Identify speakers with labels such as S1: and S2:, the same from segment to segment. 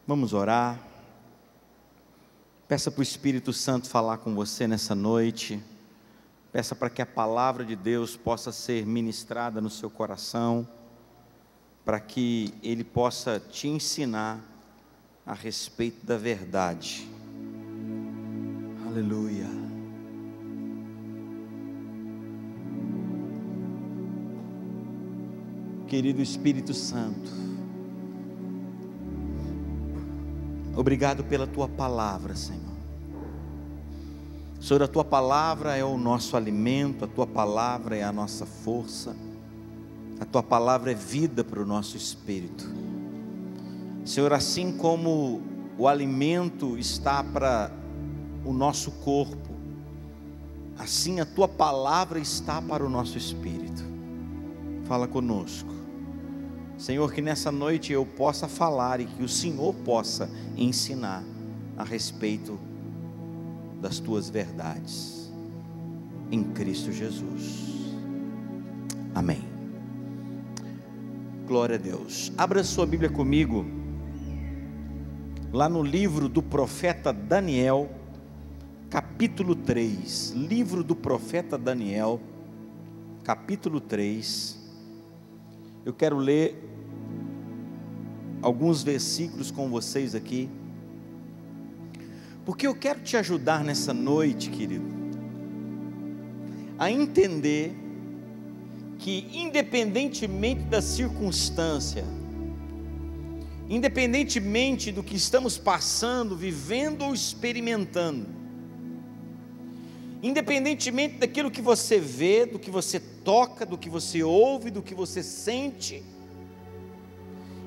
S1: Vamos orar. Peça para o Espírito Santo falar com você nessa noite. Peça para que a palavra de Deus possa ser ministrada no seu coração, para que Ele possa te ensinar a respeito da verdade. Aleluia. Querido Espírito Santo, obrigado pela Tua palavra, Senhor. Senhor, a Tua palavra é o nosso alimento, a Tua palavra é a nossa força, a Tua palavra é vida para o nosso espírito. Senhor, assim como o alimento está para o nosso corpo, assim a Tua palavra está para o nosso espírito. Fala conosco. Senhor, que nessa noite eu possa falar e que o Senhor possa ensinar a respeito das Tuas verdades, em Cristo Jesus. Amém. Glória a Deus. Abra sua Bíblia comigo, lá no livro do profeta Daniel, capítulo 3. Livro do profeta Daniel, capítulo 3. Eu quero ler alguns versículos com vocês aqui, porque eu quero te ajudar nessa noite, querido, a entender que independentemente da circunstância, independentemente do que estamos passando, vivendo ou experimentando, independentemente daquilo que você vê, do que você toca, do que você ouve, do que você sente,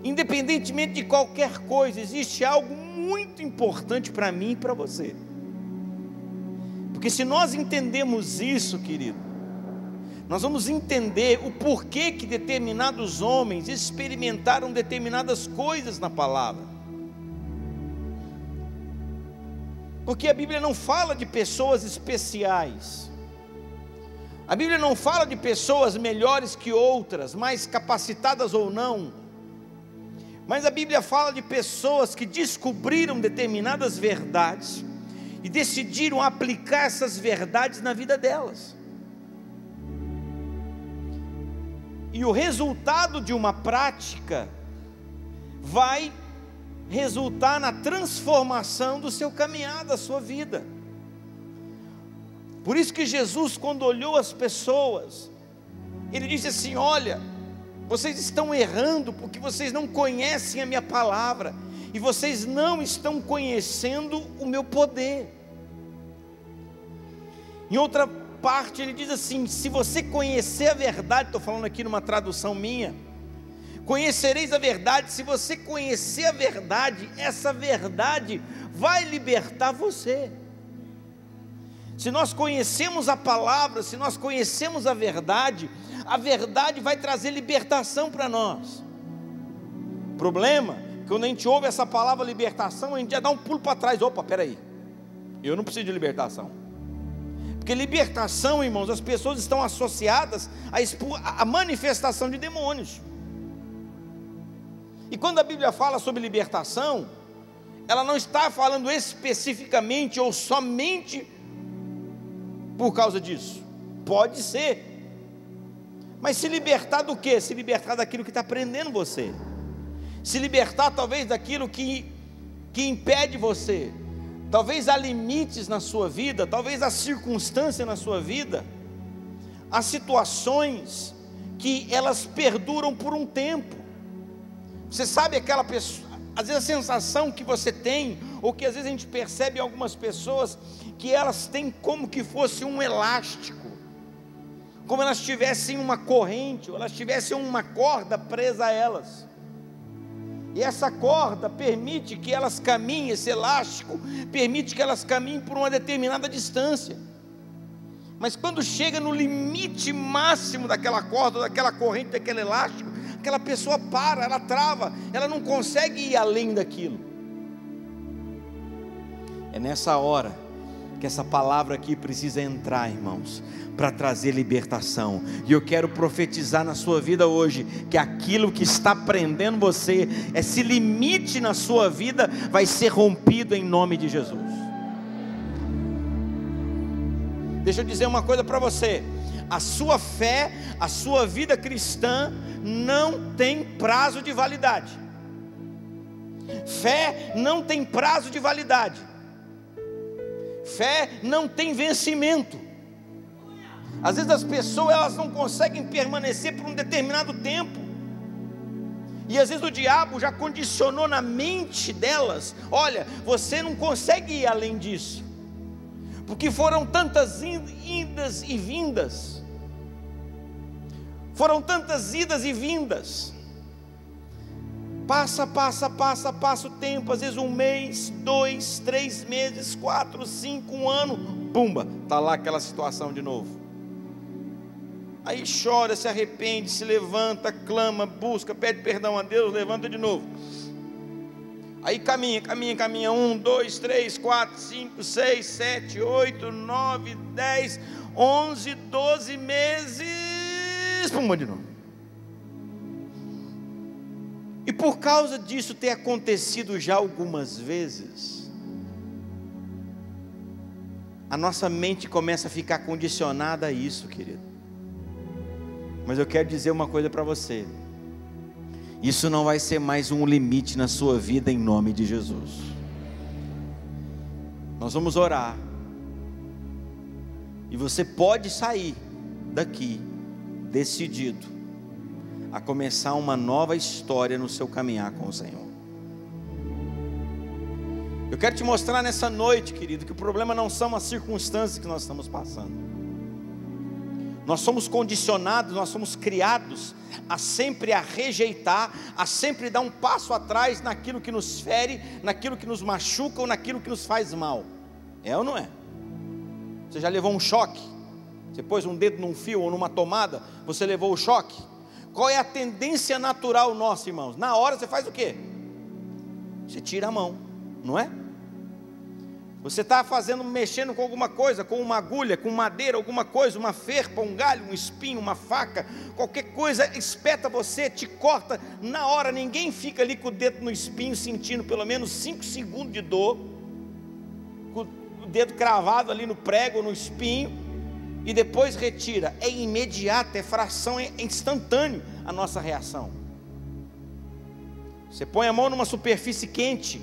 S1: independentemente de qualquer coisa, existe algo muito importante para mim e para você. Porque se nós entendemos isso, querido, nós vamos entender o porquê que determinados homens experimentaram determinadas coisas na palavra. Porque a Bíblia não fala de pessoas especiais, a Bíblia não fala de pessoas melhores que outras, mais capacitadas ou não, mas a Bíblia fala de pessoas que descobriram determinadas verdades e decidiram aplicar essas verdades na vida delas. E o resultado de uma prática vai resultar na transformação do seu caminhar, da sua vida. Por isso que Jesus, quando olhou as pessoas, Ele disse assim: olha, vocês estão errando porque vocês não conhecem a minha palavra, e vocês não estão conhecendo o meu poder. Em outra parte ele diz assim: se você conhecer a verdade, estou falando aqui numa tradução minha, conhecereis a verdade. Se você conhecer a verdade, essa verdade vai libertar você. Se nós conhecemos a palavra, se nós conhecemos a verdade vai trazer libertação para nós. O problema é que quando a gente ouve essa palavra libertação, a gente já dá um pulo para trás. Opa, peraí, eu não preciso de libertação. Porque libertação, irmãos, as pessoas estão associadas à manifestação de demônios. E quando a Bíblia fala sobre libertação, ela não está falando especificamente ou somente por causa disso. Pode ser, mas se libertar do quê? Se libertar daquilo que está prendendo você, se libertar talvez daquilo que impede você. Talvez há limites na sua vida, talvez há circunstâncias na sua vida, há situações que elas perduram por um tempo. Você sabe aquela pessoa, às vezes a sensação que você tem, ou que às vezes a gente percebe em algumas pessoas, que elas têm como que fosse um elástico, como elas tivessem uma corrente, ou elas tivessem uma corda presa a elas, e essa corda permite que elas caminhem, esse elástico permite que elas caminhem por uma determinada distância, mas quando chega no limite máximo daquela corda, daquela corrente, daquele elástico, aquela pessoa para, ela trava, ela não consegue ir além daquilo. É nessa hora que essa palavra aqui precisa entrar, irmãos, para trazer libertação. E eu quero profetizar na sua vida hoje, que aquilo que está prendendo você, esse limite na sua vida, vai ser rompido em nome de Jesus. Deixa eu dizer uma coisa para você: a sua fé, a sua vida cristã não tem prazo de validade. Fé não tem prazo de validade. Fé não tem vencimento. Às vezes as pessoas, elas não conseguem permanecer por um determinado tempo, e às vezes o diabo já condicionou na mente delas: olha, você não consegue ir além disso, porque foram tantas idas e vindas, foram tantas idas e vindas, passa o tempo, às vezes 1 mês, 2, 3 meses, 4, 5, 1 ano, pumba, está lá aquela situação de novo. Aí chora, se arrepende, se levanta, clama, busca, pede perdão a Deus, levanta de novo. Aí caminha, 1, 2, 3, 4, 5, 6, 7, 8, 9, 10, 11, 12 meses, pumba de novo. E por causa disso ter acontecido já algumas vezes, a nossa mente começa a ficar condicionada a isso, querido. Mas eu quero dizer uma coisa para você: isso não vai ser mais um limite na sua vida, em nome de Jesus. Nós vamos orar, e você pode sair daqui decidido a começar uma nova história no seu caminhar com o Senhor. Eu quero te mostrar nessa noite, querido, que o problema não são as circunstâncias que nós estamos passando. Nós somos condicionados, nós somos criados a sempre a rejeitar, a sempre dar um passo atrás naquilo que nos fere, naquilo que nos machuca ou naquilo que nos faz mal. É ou não é? Você já levou um choque? Você pôs um dedo num fio ou numa tomada, você levou o choque? Qual é a tendência natural nossa, irmãos? Na hora você faz o quê? Você tira a mão, não é? Você está mexendo com alguma coisa, com uma agulha, com madeira, alguma coisa, uma ferpa, um galho, um espinho, uma faca, qualquer coisa espeta você, te corta, na hora ninguém fica ali com o dedo no espinho sentindo pelo menos 5 segundos de dor, com o dedo cravado ali no prego, no espinho, e depois retira. É imediato, é fração, é instantâneo a nossa reação. Você põe a mão numa superfície quente,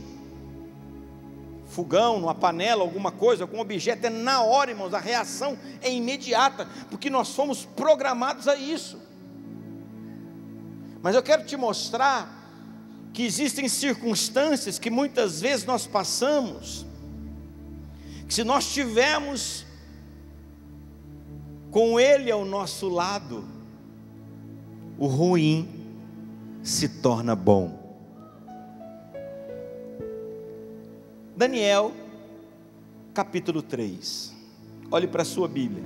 S1: fogão, numa panela, alguma coisa, algum objeto, é na hora, irmãos, a reação é imediata, porque nós fomos programados a isso. Mas eu quero te mostrar que existem circunstâncias que muitas vezes nós passamos, que se nós tivermos com Ele ao nosso lado, o ruim se torna bom. Daniel, capítulo 3, olhe para a sua Bíblia,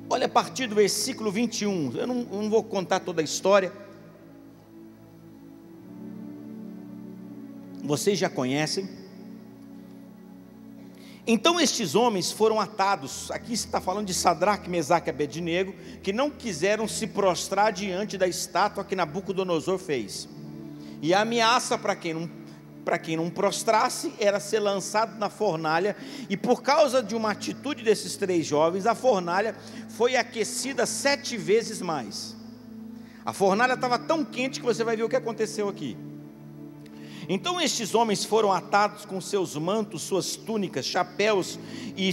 S1: olha a partir do versículo 21, eu não vou contar toda a história, vocês já conhecem. Então estes homens foram atados, aqui está falando de Sadraque, Mesaque e Abednego, que não quiseram se prostrar diante da estátua que Nabucodonosor fez, e a ameaça para quem não prostrasse era ser lançado na fornalha, e por causa de uma atitude desses 3 jovens, a fornalha foi aquecida 7 vezes mais. A fornalha estava tão quente que você vai ver o que aconteceu aqui. Então estes homens foram atados com seus mantos, suas túnicas, chapéus e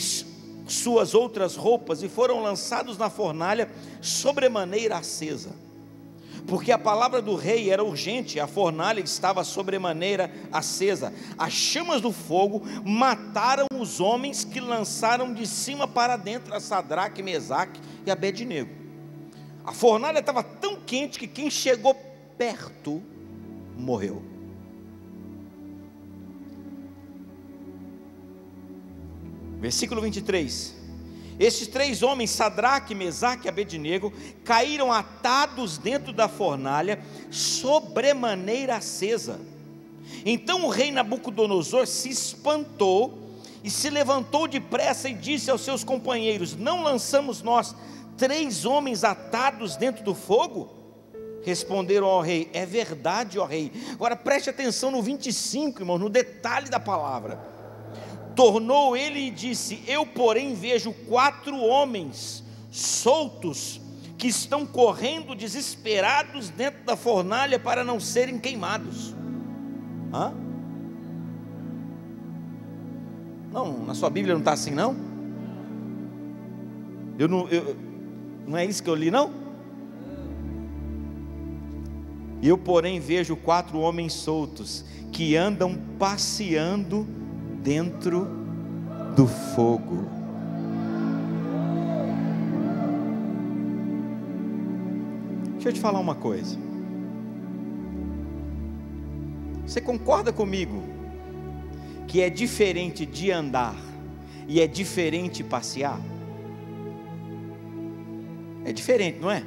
S1: suas outras roupas, e foram lançados na fornalha sobremaneira acesa, porque a palavra do rei era urgente. A fornalha estava sobremaneira acesa, as chamas do fogo mataram os homens que lançaram de cima para dentro a Sadraque, Mesaque e Abednego. A fornalha estava tão quente que quem chegou perto morreu. Versículo 23, estes 3 homens, Sadraque, Mesaque e Abednego, caíram atados dentro da fornalha, sobremaneira acesa. Então o rei Nabucodonosor se espantou e se levantou depressa e disse aos seus companheiros: não lançamos nós 3 homens atados dentro do fogo? Responderam ao rei: é verdade, ó rei. Agora preste atenção no 25, irmão, no detalhe da palavra. Tornou ele e disse: eu porém vejo 4 homens soltos, que estão correndo desesperados dentro da fornalha para não serem queimados. Hã? Não, na sua Bíblia não está assim não? Não é isso que eu li não? Eu porém vejo 4 homens soltos, que andam passeando dentro do fogo. Deixa eu te falar uma coisa. Você concorda comigo que é diferente de andar e é diferente passear? É diferente, não é?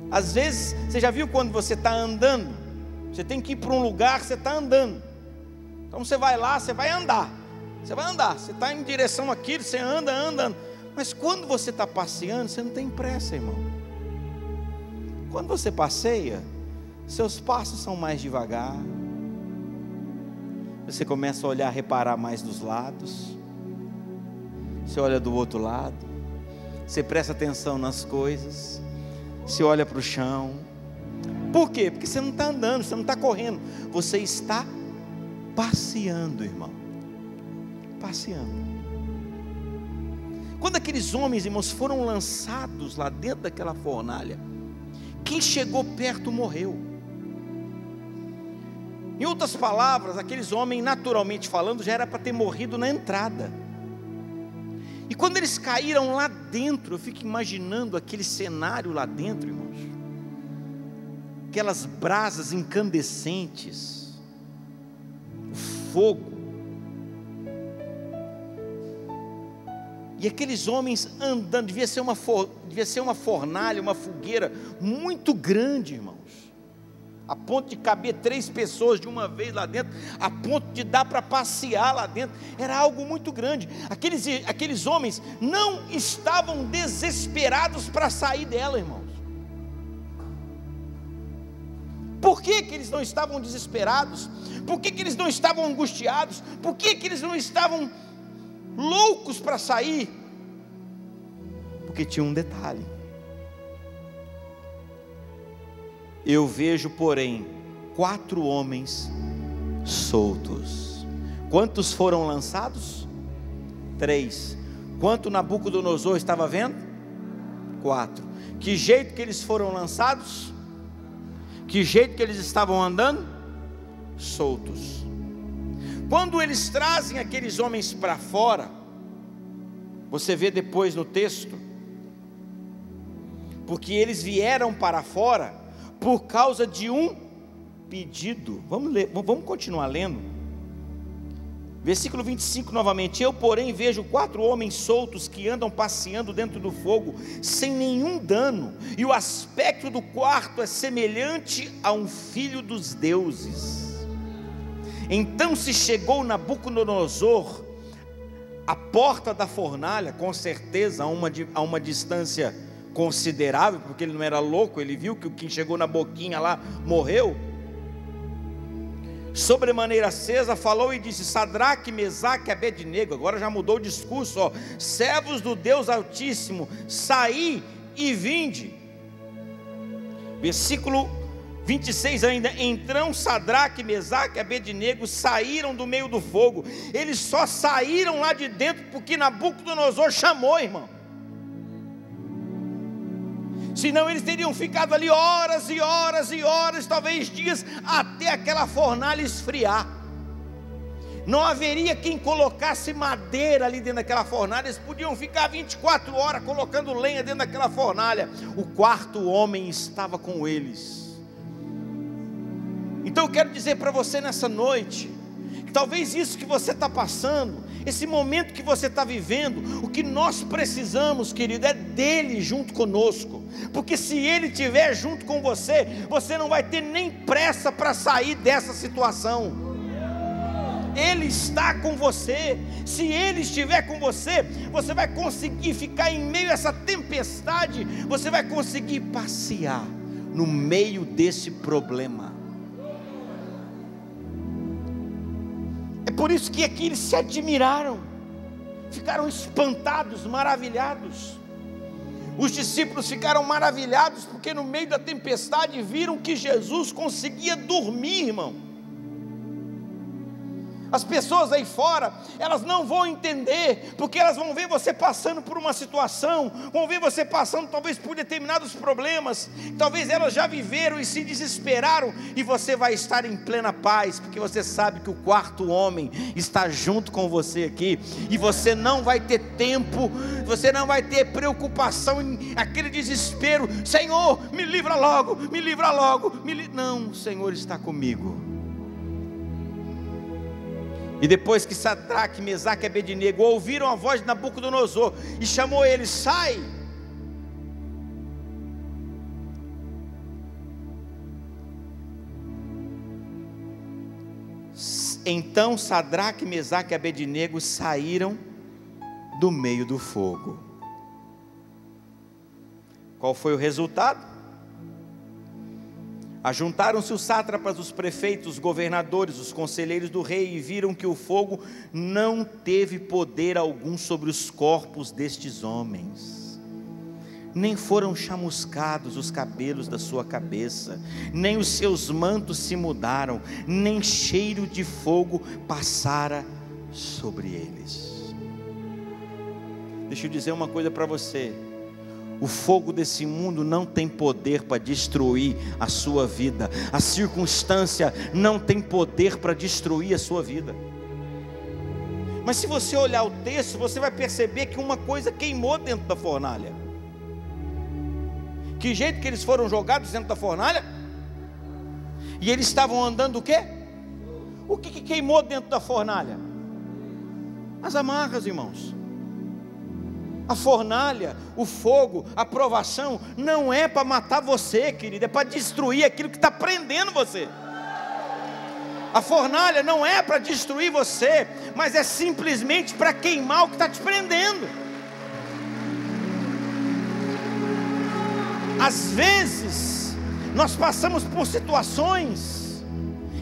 S1: Às vezes, você já viu quando você está andando, você tem que ir para um lugar, você está andando. Então você vai lá, você vai andar. Você vai andar, você está em direção àquilo, você anda. Mas quando você está passeando, você não tem pressa, irmão. Quando você passeia, seus passos são mais devagar. Você começa a olhar, reparar mais dos lados. Você olha do outro lado. Você presta atenção nas coisas. Você olha para o chão. Por quê? Porque você não está andando, você não está correndo. Você está passeando, irmão. Passeando. Quando aqueles homens, irmãos, foram lançados lá dentro daquela fornalha, quem chegou perto morreu. Em outras palavras, aqueles homens, naturalmente falando, já era para ter morrido na entrada. E quando eles caíram lá dentro, eu fico imaginando aquele cenário lá dentro, irmãos. Aquelas brasas incandescentes, o fogo. E aqueles homens andando, devia ser uma fornalha, uma fogueira muito grande, irmãos, a ponto de caber 3 pessoas de uma vez lá dentro, a ponto de dar para passear lá dentro. Era algo muito grande. Aqueles homens não estavam desesperados para sair dela, irmãos. Por que eles não estavam desesperados? Por que eles não estavam angustiados? Por que eles não estavam loucos para sair? Porque tinha um detalhe. Eu vejo, porém, 4 homens soltos. Quantos foram lançados? 3. Quanto Nabucodonosor estava vendo? 4. Que jeito que eles foram lançados? Que jeito que eles estavam andando? Soltos. Quando eles trazem aqueles homens para fora, você vê depois no texto, porque eles vieram para fora por causa de um pedido. Vamos ler, vamos continuar lendo. Versículo 25 novamente. Eu, porém, vejo 4 homens soltos que andam passeando dentro do fogo, sem nenhum dano, e o aspecto do quarto é semelhante a um filho dos deuses. Então se chegou Nabucodonosor à porta da fornalha, com certeza a uma distância considerável, porque ele não era louco, ele viu que quem chegou na boquinha lá morreu. Sobremaneira acesa, falou e disse: Sadraque, Mesaque e Abednego. Agora já mudou o discurso, ó. Servos do Deus Altíssimo, saí e vinde. Versículo 26 ainda. Então Sadraque, Mesaque e Abednego saíram do meio do fogo. Eles só saíram lá de dentro porque Nabucodonosor chamou, irmão. Senão eles teriam ficado ali horas e horas e horas, talvez dias, até aquela fornalha esfriar. Não haveria quem colocasse madeira ali dentro daquela fornalha. Eles podiam ficar 24 horas colocando lenha dentro daquela fornalha. O 4º homem estava com eles. Então eu quero dizer para você nessa noite, que talvez isso que você está passando, esse momento que você está vivendo, o que nós precisamos, querido, é dele junto conosco. Porque se ele estiver junto com você, você não vai ter nem pressa para sair dessa situação. Ele está com você. Se Ele estiver com você, você vai conseguir ficar em meio a essa tempestade, você vai conseguir passear no meio desse problema. É por isso que aqui eles se admiraram, ficaram espantados, maravilhados. Os discípulos ficaram maravilhados, porque no meio da tempestade viram que Jesus conseguia dormir, irmão. As pessoas aí fora, elas não vão entender, porque elas vão ver você passando por uma situação, vão ver você passando talvez por determinados problemas, talvez elas já viveram e se desesperaram, e você vai estar em plena paz, porque você sabe que o quarto homem está junto com você aqui, e você não vai ter tempo, você não vai ter preocupação, aquele desespero, Senhor, me livra logo, não, o Senhor está comigo. E depois que Sadraque, Mesaque e Abednego ouviram a voz de Nabucodonosor e chamou eles, sai. Então Sadraque, Mesaque e Abednego saíram do meio do fogo. Qual foi o resultado? Ajuntaram-se os sátrapas, os prefeitos, os governadores, os conselheiros do rei, e viram que o fogo não teve poder algum sobre os corpos destes homens, nem foram chamuscados os cabelos da sua cabeça, nem os seus mantos se mudaram, nem cheiro de fogo passara sobre eles. Deixa eu dizer uma coisa para você: o fogo desse mundo não tem poder para destruir a sua vida. A circunstância não tem poder para destruir a sua vida. Mas se você olhar o texto, você vai perceber que uma coisa queimou dentro da fornalha. Que jeito que eles foram jogados dentro da fornalha? E eles estavam andando o quê? O que queimou dentro da fornalha? As amarras, irmãos. A fornalha, o fogo, a provação não é para matar você, querido, é para destruir aquilo que está prendendo você. A fornalha não é para destruir você, mas é simplesmente para queimar o que está te prendendo. Às vezes nós passamos por situações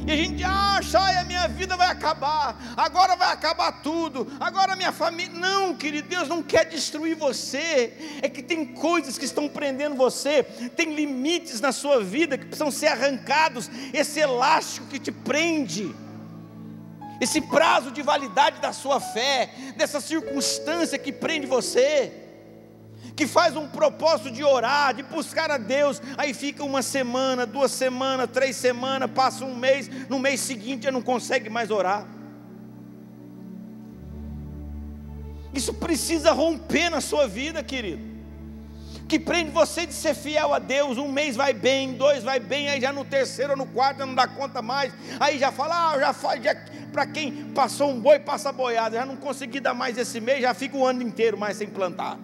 S1: e a gente acha, a minha vida vai acabar, agora vai acabar tudo, agora minha família. Não, querido, Deus não quer destruir você, é que tem coisas que estão prendendo você, tem limites na sua vida que precisam ser arrancados, esse elástico que te prende, esse prazo de validade da sua fé, dessa circunstância que prende você, que faz um propósito de orar, de buscar a Deus, aí fica uma semana, 2 semanas, 3 semanas, passa um mês, no mês seguinte já não consegue mais orar. Isso precisa romper na sua vida, querido, que prende você de ser fiel a Deus. Um mês vai bem, 2 vai bem, aí já no 3º ou no 4º já não dá conta mais, aí já fala, para quem passou um boi, passa boiada, já não consegui dar mais esse mês, já fica o ano inteiro mais sem plantar.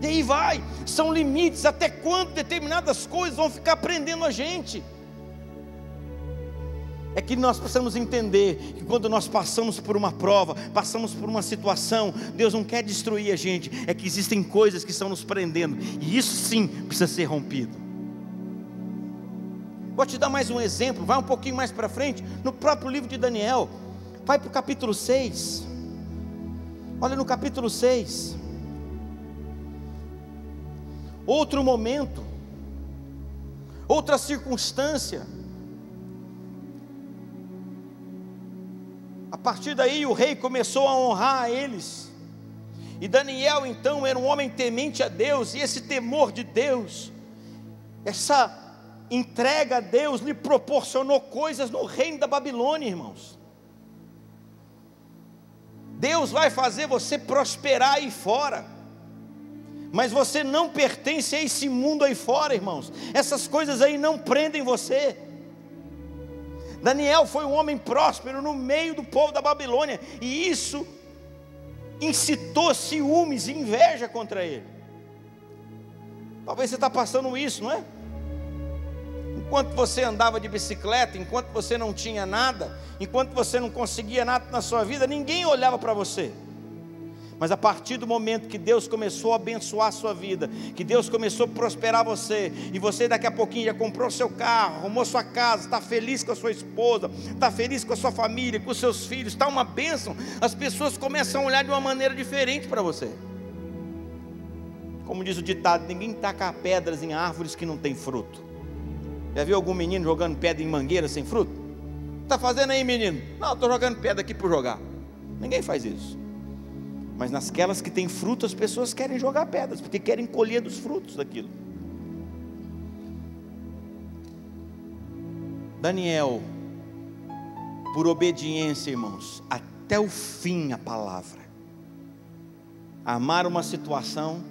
S1: E aí vai, são limites, até quando determinadas coisas vão ficar prendendo a gente. É que nós precisamos entender que quando nós passamos por uma prova, passamos por uma situação, Deus não quer destruir a gente, é que existem coisas que estão nos prendendo, e isso sim precisa ser rompido. Vou te dar mais um exemplo, vai um pouquinho mais para frente, no próprio livro de Daniel, vai para o capítulo 6, olha no capítulo 6, outro momento, outra circunstância. A partir daí o rei começou a honrar a eles, e Daniel então era um homem temente a Deus, e esse temor de Deus, essa entrega a Deus lhe proporcionou coisas no reino da Babilônia, irmãos. Deus vai fazer você prosperar aí fora, mas você não pertence a esse mundo aí fora, irmãos. Essas coisas aí não prendem você. Daniel foi um homem próspero no meio do povo da Babilônia, e isso incitou ciúmes e inveja contra ele. Talvez você está passando isso, não é? enquanto você andava de bicicleta, enquanto você não tinha nada, enquanto você não conseguia nada na sua vida, ninguém olhava para você. Mas a partir do momento que Deus começou a abençoar a sua vida, que Deus começou a prosperar você, e você daqui a pouquinho já comprou seu carro, arrumou sua casa, está feliz com a sua esposa, está feliz com a sua família, com os seus filhos, está uma bênção, as pessoas começam a olhar de uma maneira diferente para você. Como diz o ditado, ninguém taca pedras em árvores que não tem fruto. Já viu algum menino jogando pedra em mangueira sem fruto? Está fazendo aí, menino? Não, estou jogando pedra aqui por jogar. Ninguém faz isso. Mas nasquelas que têm fruto, as pessoas querem jogar pedras, porque querem colher dos frutos daquilo. Daniel, por obediência, irmãos, até o fim a palavra, armaram uma situação,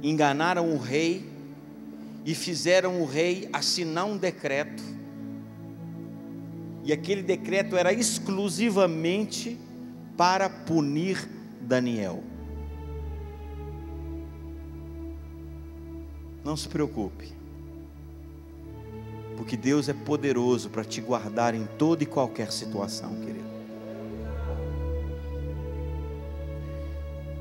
S1: enganaram o rei, e fizeram o rei assinar um decreto, e aquele decreto era exclusivamente para punir Daniel. Não se preocupe, porque Deus é poderoso para te guardar em toda e qualquer situação, querido.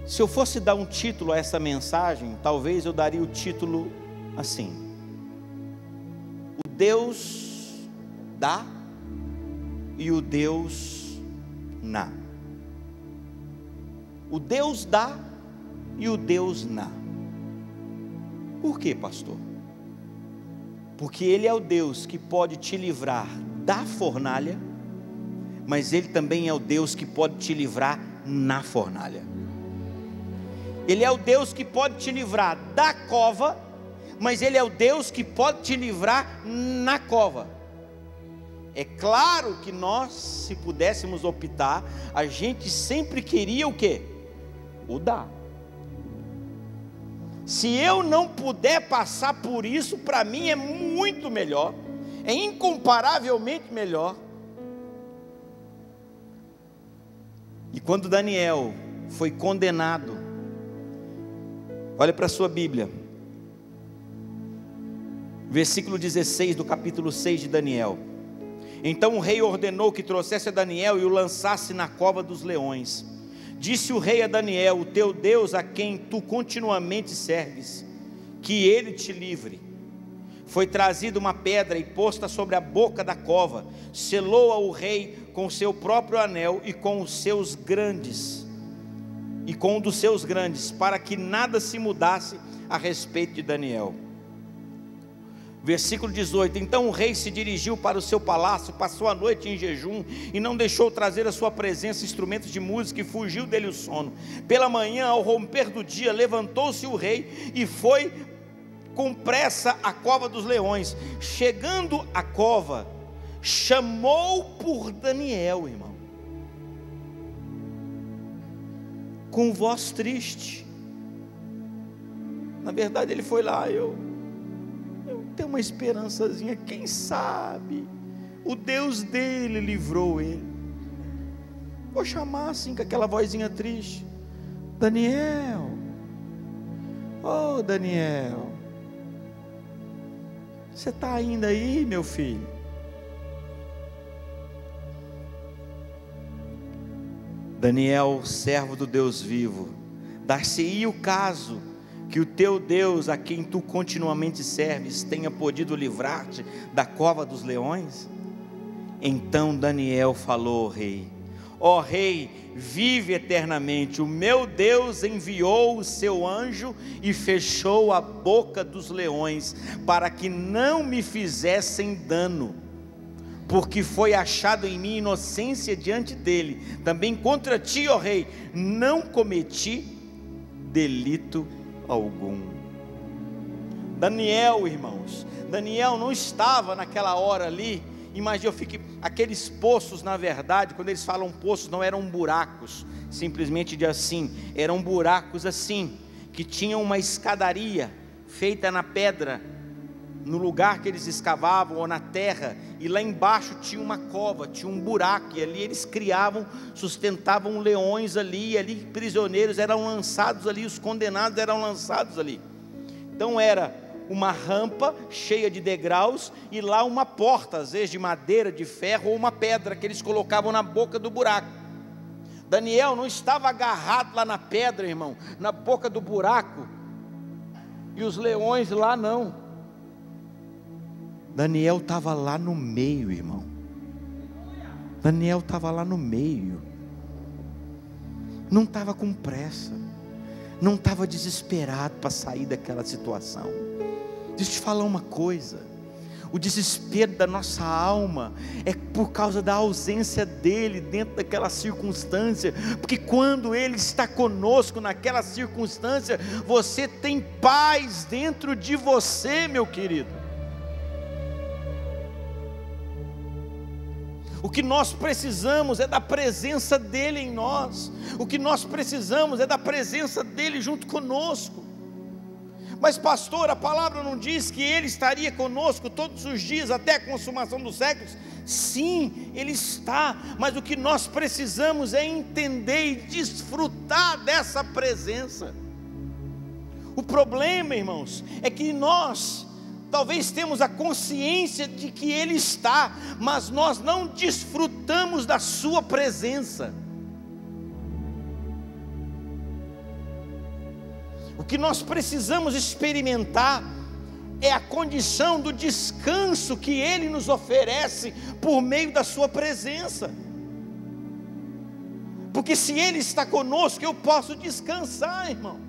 S1: Se eu fosse dar um título a essa mensagem, talvez eu daria o título assim: o Deus dá e o Deus na. O Deus dá e o Deus na. Por quê, pastor? Porque Ele é o Deus que pode te livrar da fornalha, mas Ele também é o Deus que pode te livrar na fornalha. Ele é o Deus que pode te livrar da cova, mas Ele é o Deus que pode te livrar na cova. É claro que nós, se pudéssemos optar, a gente sempre queria o quê? O dar. Se eu não puder passar por isso, para mim é muito melhor, é incomparavelmente melhor. E quando Daniel foi condenado, olha para a sua Bíblia, versículo 16 do capítulo 6 de Daniel. Então o rei ordenou que trouxesse a Daniel e o lançasse na cova dos leões. Disse o rei a Daniel: o teu Deus, a quem tu continuamente serves, que ele te livre. Foi trazida uma pedra e posta sobre a boca da cova, selou-a o rei com o seu próprio anel e com os seus grandes, e com um dos seus grandes, para que nada se mudasse a respeito de Daniel. Versículo 18: então o rei se dirigiu para o seu palácio, passou a noite em jejum, e não deixou trazer à sua presença instrumentos de música, e fugiu dele o sono. Pela manhã, ao romper do dia, levantou-se o rei, e foi com pressa à cova dos leões. Chegando à cova, chamou por Daniel, irmão, com voz triste. Na verdade ele foi lá, eu tenho uma esperançazinha, quem sabe o Deus dele livrou ele. Vou chamar assim, com aquela vozinha triste: Daniel, oh Daniel, você está ainda aí, meu filho? Daniel, servo do Deus vivo, dar-se-ia o caso que o teu Deus, a quem tu continuamente serves, tenha podido livrar-te da cova dos leões? Então Daniel falou ao rei: ó rei, vive eternamente, o meu Deus enviou o seu anjo e fechou a boca dos leões, para que não me fizessem dano, porque foi achado em mim inocência diante dele. Também contra ti, ó rei, não cometi delito algum. Daniel, irmãos, Daniel não estava naquela hora ali. Imagina, eu fiquei, aqueles poços, na verdade, quando eles falam poços, não eram buracos, simplesmente de assim, eram buracos assim, que tinham uma escadaria feita na pedra, no lugar que eles escavavam, ou na terra, e lá embaixo tinha uma cova, tinha um buraco, e ali eles criavam, sustentavam leões ali, e ali prisioneiros eram lançados ali, os condenados eram lançados ali. Então era uma rampa cheia de degraus e lá uma porta, às vezes de madeira, de ferro ou uma pedra que eles colocavam na boca do buraco. Daniel não estava agarrado lá na pedra, irmão, na boca do buraco, e os leões lá não. Daniel estava lá no meio, irmão. Daniel estava lá no meio. Não estava com pressa, não estava desesperado para sair daquela situação. Deixa eu te falar uma coisa: o desespero da nossa alma é por causa da ausência dele dentro daquela circunstância, porque quando ele está conosco naquela circunstância, você tem paz dentro de você, meu querido. O que nós precisamos é da presença dele em nós. O que nós precisamos é da presença dele junto conosco. Mas pastor, a palavra não diz que ele estaria conosco todos os dias até a consumação dos séculos? Sim, ele está, mas o que nós precisamos é entender e desfrutar dessa presença. O problema, irmãos, é que nós talvez temos a consciência de que ele está, mas nós não desfrutamos da sua presença. O que nós precisamos experimentar é a condição do descanso que ele nos oferece por meio da sua presença. Porque se ele está conosco, eu posso descansar, irmão.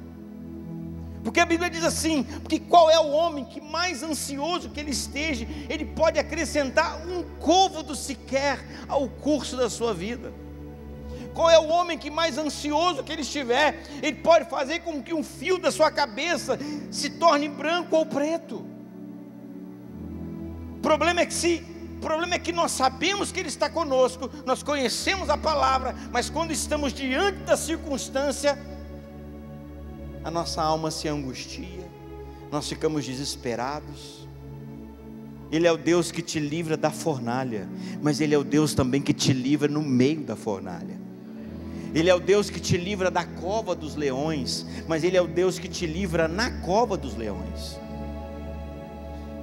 S1: Porque a Bíblia diz assim: porque qual é o homem que mais ansioso que ele esteja, ele pode acrescentar um côvado sequer ao curso da sua vida. Qual é o homem que mais ansioso que ele estiver, ele pode fazer com que um fio da sua cabeça se torne branco ou preto. O problema é que nós sabemos que ele está conosco, nós conhecemos a palavra, mas quando estamos diante da circunstância, a nossa alma se angustia, nós ficamos desesperados. Ele é o Deus que te livra da fornalha, mas Ele é o Deus também que te livra no meio da fornalha. Ele é o Deus que te livra da cova dos leões, mas Ele é o Deus que te livra na cova dos leões.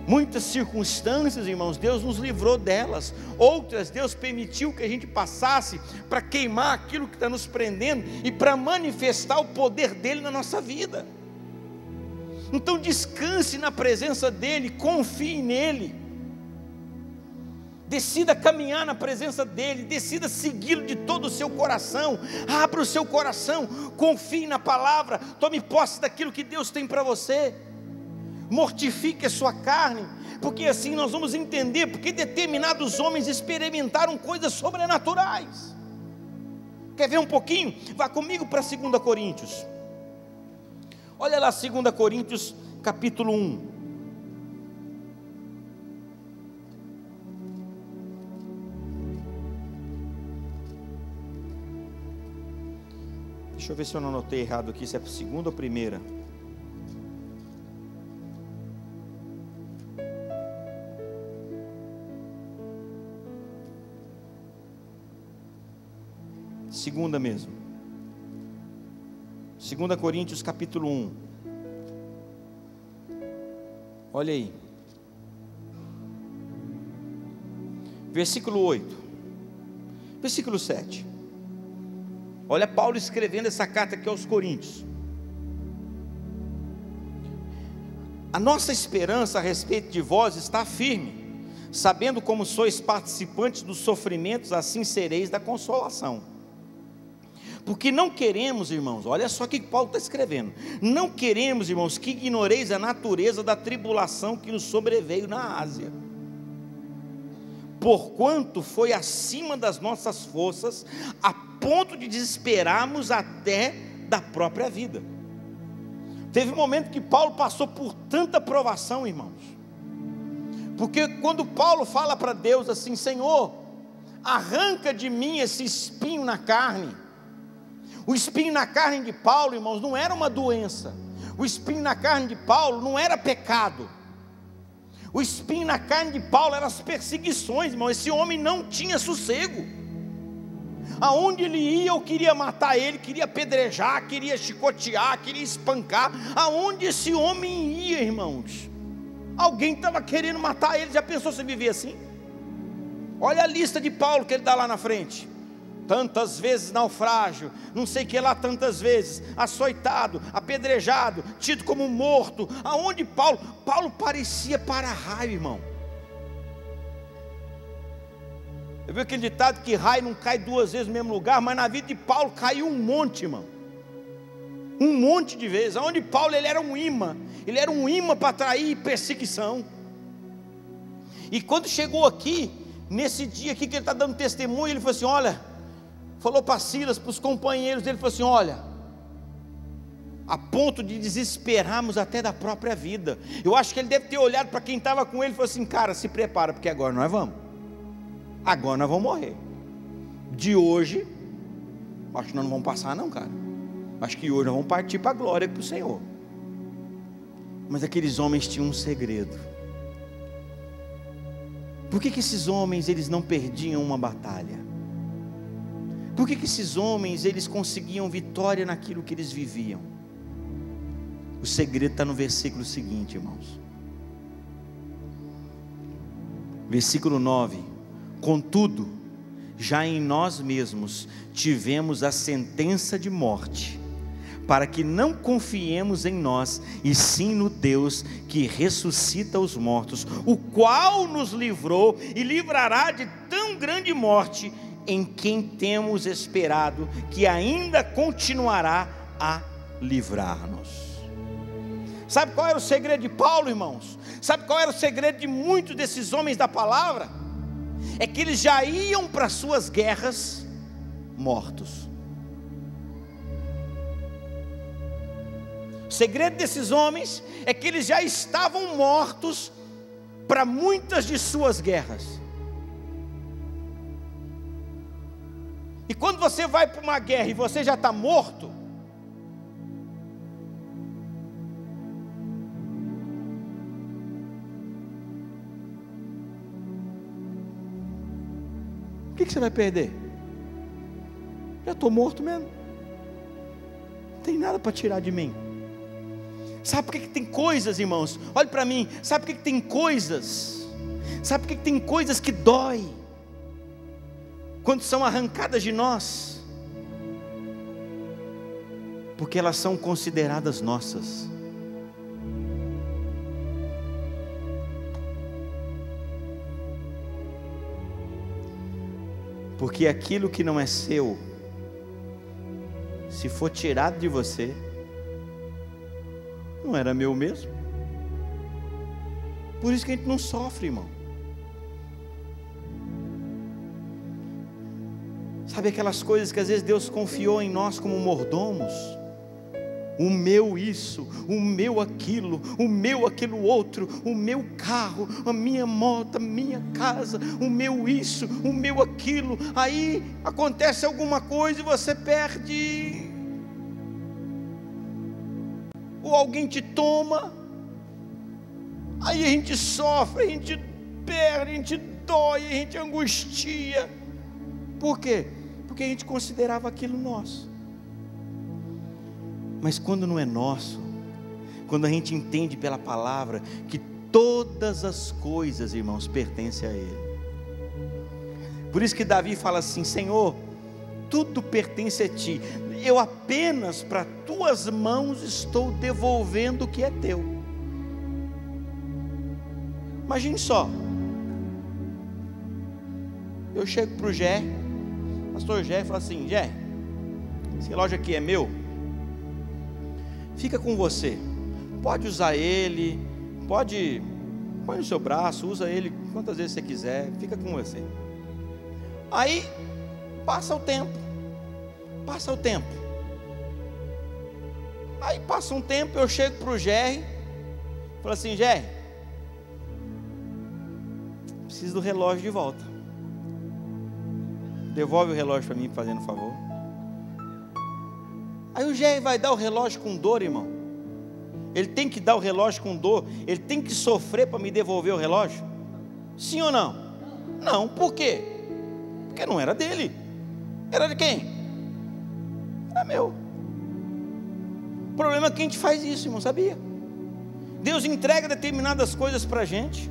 S1: Muitas circunstâncias, irmãos, Deus nos livrou delas. Outras Deus permitiu que a gente passasse para queimar aquilo que está nos prendendo e para manifestar o poder dele na nossa vida. Então descanse na presença dele, confie nele, decida caminhar na presença dele, decida segui-lo de todo o seu coração. Abra o seu coração, confie na palavra, tome posse daquilo que Deus tem para você. Mortifique a sua carne, porque assim nós vamos entender porque determinados homens experimentaram coisas sobrenaturais. Quer ver um pouquinho? Vá comigo para 2 Coríntios. Olha lá 2 Coríntios capítulo 1. Deixa eu ver se eu não anotei errado aqui, se é a segunda ou primeira. Segunda mesmo. 2 Coríntios capítulo 1. Olha aí. Versículo 8. Versículo 7. Olha Paulo escrevendo essa carta aqui aos Coríntios. A nossa esperança a respeito de vós está firme, sabendo como sois participantes dos sofrimentos, assim sereis da consolação. Porque não queremos, irmãos, olha só o que Paulo está escrevendo. Não queremos, irmãos, que ignoreis a natureza da tribulação que nos sobreveio na Ásia. Porquanto foi acima das nossas forças, a ponto de desesperarmos até da própria vida. Teve um momento que Paulo passou por tanta provação, irmãos. Porque quando Paulo fala para Deus assim: Senhor, arranca de mim esse espinho na carne. O espinho na carne de Paulo, irmãos, não era uma doença. O espinho na carne de Paulo não era pecado. O espinho na carne de Paulo eram as perseguições, irmão. Esse homem não tinha sossego. Aonde ele ia, eu queria matar ele, queria apedrejar, queria chicotear, queria espancar. Aonde esse homem ia, irmãos, Alguém estava querendo matar ele. Já pensou se viver assim? Olha a lista de Paulo que ele dá lá na frente: tantas vezes naufrágio, não sei que lá, tantas vezes açoitado, apedrejado, tido como morto. Aonde Paulo parecia para-raio, irmão. Eu vi aquele ditado que raio não cai duas vezes no mesmo lugar, mas na vida de Paulo caiu um monte, irmão. Um monte de vezes. Aonde Paulo, ele era um imã para atrair perseguição. E quando chegou aqui, nesse dia aqui que ele está dando testemunho, ele falou assim: olha, falou para Silas, para os companheiros dele, falou assim: olha, a ponto de desesperarmos até da própria vida. Eu acho que ele deve ter olhado para quem estava com ele e falou assim: cara, se prepara, porque agora nós vamos morrer. De hoje, acho que nós não vamos passar não, cara. Acho que hoje nós vamos partir para a glória, para o Senhor. Mas aqueles homens tinham um segredo. Por que esses homens, eles não perdiam uma batalha? Por que esses homens, eles conseguiam vitória naquilo que eles viviam? O segredo está no versículo seguinte, irmãos. Versículo 9: contudo, já em nós mesmos tivemos a sentença de morte, para que não confiemos em nós, e sim no Deus que ressuscita os mortos, o qual nos livrou e livrará de tão grande morte, em quem temos esperado, que ainda continuará a livrar-nos. Sabe qual era o segredo de Paulo, irmãos? Sabe qual era o segredo de muitos desses homens da palavra? É que eles já iam para suas guerras mortos. O segredo desses homens é que eles já estavam mortos para muitas de suas guerras. E quando você vai para uma guerra e você já está morto, o que você vai perder? Já estou morto mesmo. Não tem nada para tirar de mim. Sabe por que tem coisas, irmãos? Olhe para mim. Sabe por que tem coisas? Sabe por que tem coisas que dói quando são arrancadas de nós? Porque elas são consideradas nossas. Porque aquilo que não é seu, se for tirado de você, não era meu mesmo. Por isso que a gente não sofre, irmão. Sabe aquelas coisas que às vezes Deus confiou em nós como mordomos? O meu isso, o meu aquilo, o meu aquilo outro, o meu carro, a minha moto, a minha casa, o meu isso, o meu aquilo. Aí acontece alguma coisa e você perde, ou alguém te toma, aí a gente sofre, a gente perde, a gente dói, a gente angustia. Por quê? Porque a gente considerava aquilo nosso. Mas quando não é nosso, quando a gente entende pela palavra que todas as coisas, irmãos, pertencem a Ele. Por isso que Davi fala assim: Senhor, tudo pertence a Ti, eu apenas para Tuas mãos estou devolvendo o que é Teu. Imagine só, eu chego para o Gé, pastor Gé, e falo assim: Gé, esse relógio aqui é meu, fica com você, pode usar ele, põe no seu braço, usa ele quantas vezes você quiser, fica com você. Aí passa o tempo, aí passa um tempo, eu chego para o Jerry, falo assim: Jerry, preciso do relógio de volta, devolve o relógio para mim, fazendo um favor. Aí o Jerry vai dar o relógio com dor, irmão. Ele tem que dar o relógio com dor, ele tem que sofrer para me devolver o relógio? Sim ou não? Não, por quê? Porque não era dele. Era de quem? Era meu. O problema é que a gente faz isso, irmão, sabia? Deus entrega determinadas coisas para a gente,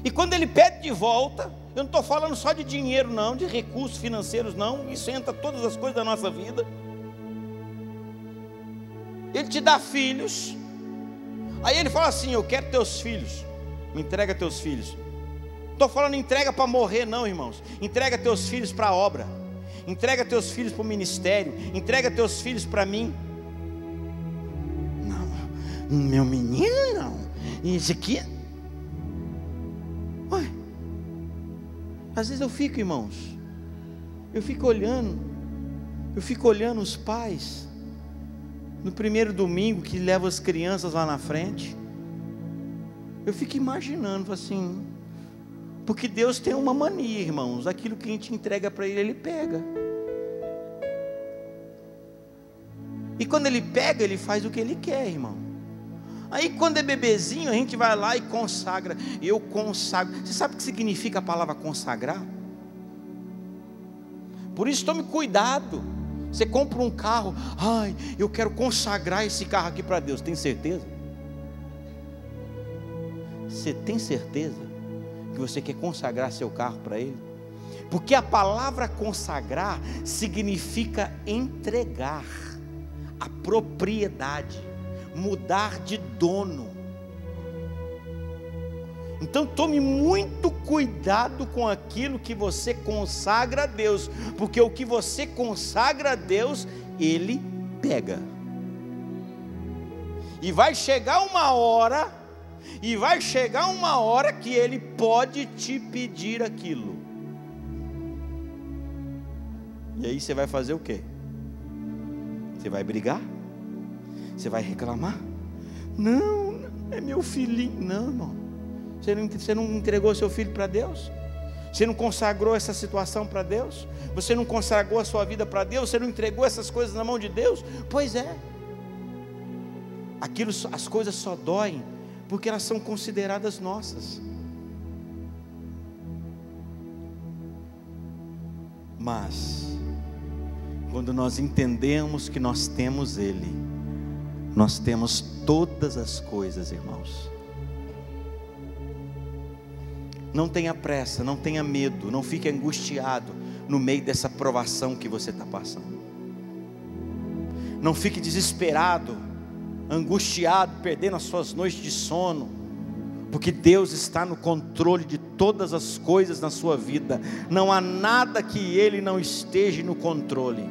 S1: e quando Ele pede de volta, eu não estou falando só de dinheiro não, de recursos financeiros não, isso entra todas as coisas da nossa vida. Ele te dá filhos, aí Ele fala assim: eu quero teus filhos, me entrega teus filhos. Não estou falando entrega para morrer não, irmãos. Entrega teus filhos para a obra, entrega teus filhos para o ministério, entrega teus filhos para mim. Não, meu menino não, isso aqui. Ué, às vezes eu fico, irmãos, eu fico olhando os pais no primeiro domingo que levam as crianças lá na frente. Eu fico imaginando assim, porque Deus tem uma mania, irmãos, aquilo que a gente entrega para Ele, Ele pega. E quando Ele pega, Ele faz o que Ele quer, irmão. Aí quando é bebezinho, a gente vai lá e consagra. Eu consagro. Você sabe o que significa a palavra consagrar? Por isso tome cuidado. Você compra um carro, ai, eu quero consagrar esse carro aqui para Deus. Tem certeza? Você tem certeza que você quer consagrar seu carro para Ele? Porque a palavra consagrar significa entregar a propriedade, mudar de dono. Então tome muito cuidado com aquilo que você consagra a Deus, porque o que você consagra a Deus, Ele pega. E vai chegar uma hora que Ele pode te pedir aquilo. E aí você vai fazer o quê? Você vai brigar? Você vai reclamar? Não, é meu filhinho. Não, irmão. Você não entregou seu filho para Deus? Você não consagrou essa situação para Deus? Você não consagrou a sua vida para Deus? Você não entregou essas coisas na mão de Deus? Pois é. As coisas só doem porque elas são consideradas nossas. Mas quando nós entendemos que nós temos Ele, nós temos todas as coisas, irmãos. Não tenha pressa, não tenha medo, não fique angustiado no meio dessa provação que você está passando. Não fique desesperado, angustiado, perdendo as suas noites de sono, porque Deus está no controle de todas as coisas na sua vida. Não há nada que Ele não esteja no controle.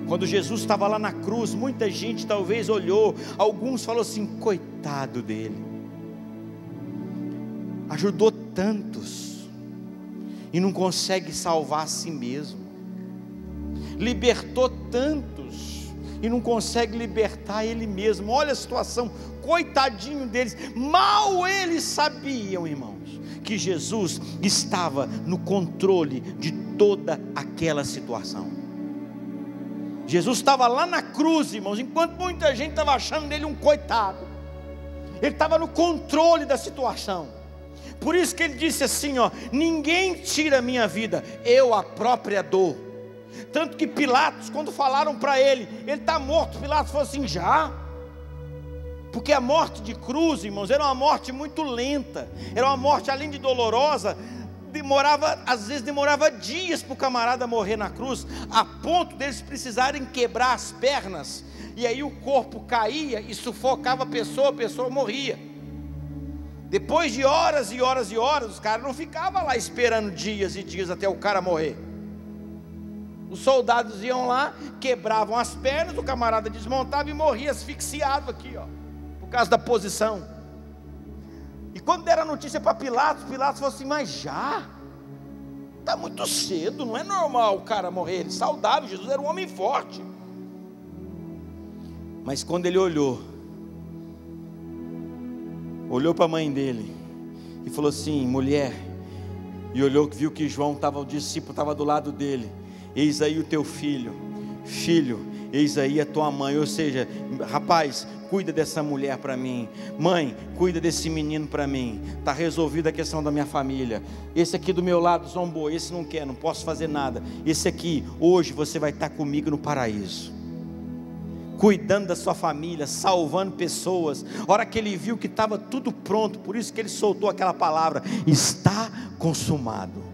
S1: Quando Jesus estava lá na cruz, muita gente talvez olhou, alguns falaram assim: coitado dele, ajudou tantos e não consegue salvar a si mesmo, libertou tantos e não consegue libertar ele mesmo. Olha a situação, coitadinho deles. Mal eles sabiam, irmãos, que Jesus estava no controle de toda aquela situação. Jesus estava lá na cruz, irmãos, enquanto muita gente estava achando dele um coitado, Ele estava no controle da situação. Por isso que Ele disse assim, ó: ninguém tira a minha vida, eu a própria dou. Tanto que Pilatos, quando falaram para ele está morto, Pilatos falou assim: já? Porque a morte de cruz, irmãos, era uma morte muito lenta, era uma morte além de dolorosa, às vezes demorava dias para o camarada morrer na cruz, a ponto deles precisarem quebrar as pernas, e aí o corpo caía e sufocava a pessoa morria. Depois de horas e horas e horas, os caras não ficavam lá esperando dias e dias até o cara morrer. Os soldados iam lá, quebravam as pernas, o camarada desmontava e morria asfixiado aqui, ó, por causa da posição. E quando deram a notícia para Pilatos, Pilatos falou assim: mas já? Está muito cedo, não é normal o cara morrer. Ele saudável, Jesus era um homem forte. Mas quando ele olhou para a mãe dele e falou assim: mulher, e olhou, viu que João estava, o discípulo estava do lado dele: eis aí o teu filho, eis aí a tua mãe. Ou seja, rapaz, cuida dessa mulher para mim, mãe, cuida desse menino para mim, está resolvida a questão da minha família. Esse aqui do meu lado zombou, esse não quer, não posso fazer nada. Esse aqui, hoje você vai estar comigo no paraíso. cuidando da sua família, salvando pessoas. A hora que ele viu que estava tudo pronto, por isso que ele soltou aquela palavra: está consumado.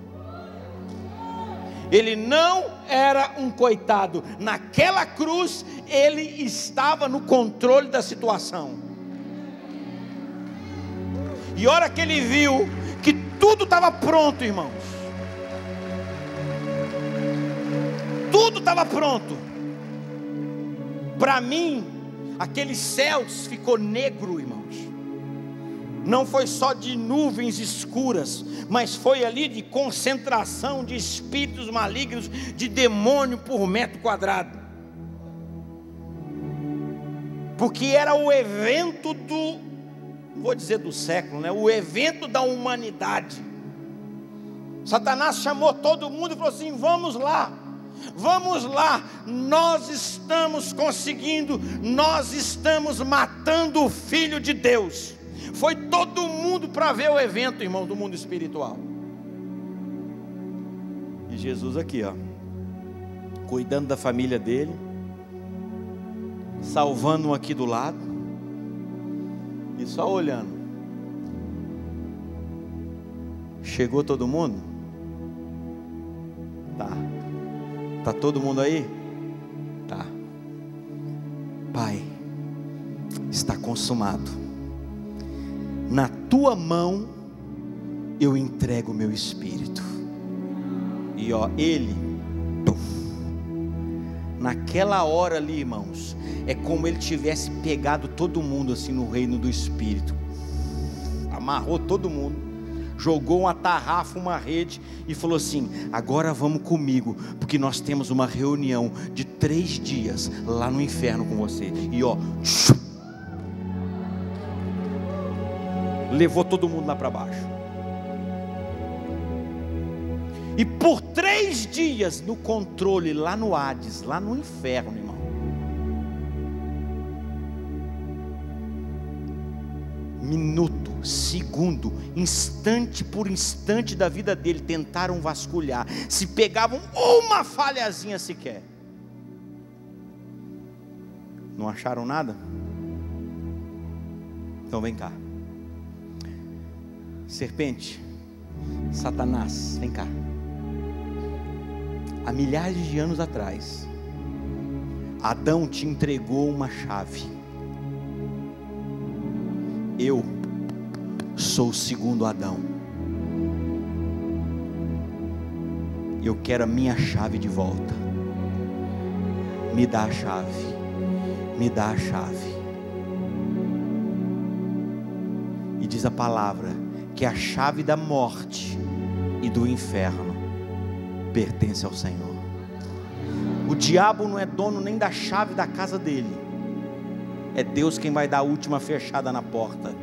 S1: Ele não era um coitado, naquela cruz ele estava no controle da situação. E a hora que ele viu que tudo estava pronto, irmãos, tudo estava pronto. Para mim, aqueles céus ficou negro, irmãos. Não foi só de nuvens escuras, mas foi ali de concentração de espíritos malignos, de demônio por metro quadrado. Porque era o evento não vou dizer do século, né? O evento da humanidade. Satanás chamou todo mundo e falou assim: vamos lá, nós estamos conseguindo, nós estamos matando o Filho de Deus. Foi todo mundo para ver o evento, irmão, do mundo espiritual. E Jesus aqui, ó, cuidando da família dele, salvando um aqui do lado, e só olhando. Chegou todo mundo? Tá todo mundo aí? Tá. Pai, está consumado. Na tua mão eu entrego o meu espírito. E ó, ele, naquela hora ali, irmãos, é como ele tivesse pegado todo mundo assim no reino do espírito, amarrou todo mundo, jogou uma tarrafa, uma rede e falou assim: agora vamos comigo, porque nós temos uma reunião de 3 dias lá no inferno com você. E ó, levou todo mundo lá para baixo. E por 3 dias no controle, lá no Hades, lá no inferno, irmão. Minuto, segundo, instante por instante da vida dele, tentaram vasculhar, se pegavam uma falhazinha sequer. Não acharam nada? Então vem cá. Serpente, Satanás, vem cá. Há milhares de anos atrás, Adão te entregou uma chave. Eu sou o segundo Adão. Eu quero a minha chave de volta. Me dá a chave. Me dá a chave. E diz a palavra que a chave da morte e do inferno pertence ao Senhor. O diabo não é dono nem da chave da casa dele. É Deus quem vai dar a última fechada na porta,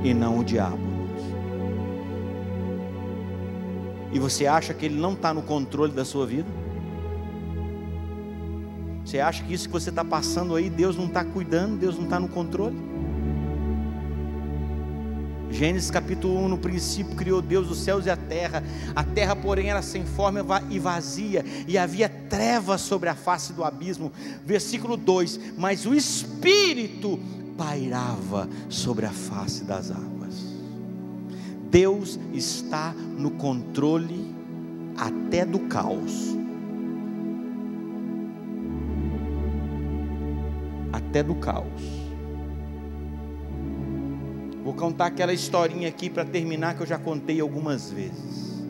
S1: e não o diabo. E você acha que ele não está no controle da sua vida? Você acha que isso que você está passando aí, Deus não está cuidando, Deus não está no controle? Gênesis capítulo 1, no princípio criou Deus os céus e a terra porém era sem forma e vazia, e havia trevas sobre a face do abismo. Versículo 2, mas o Espírito pairava sobre a face das águas. Deus está no controle até do caos. Até do caos. Vou contar aquela historinha aqui para terminar, que eu já contei algumas vezes,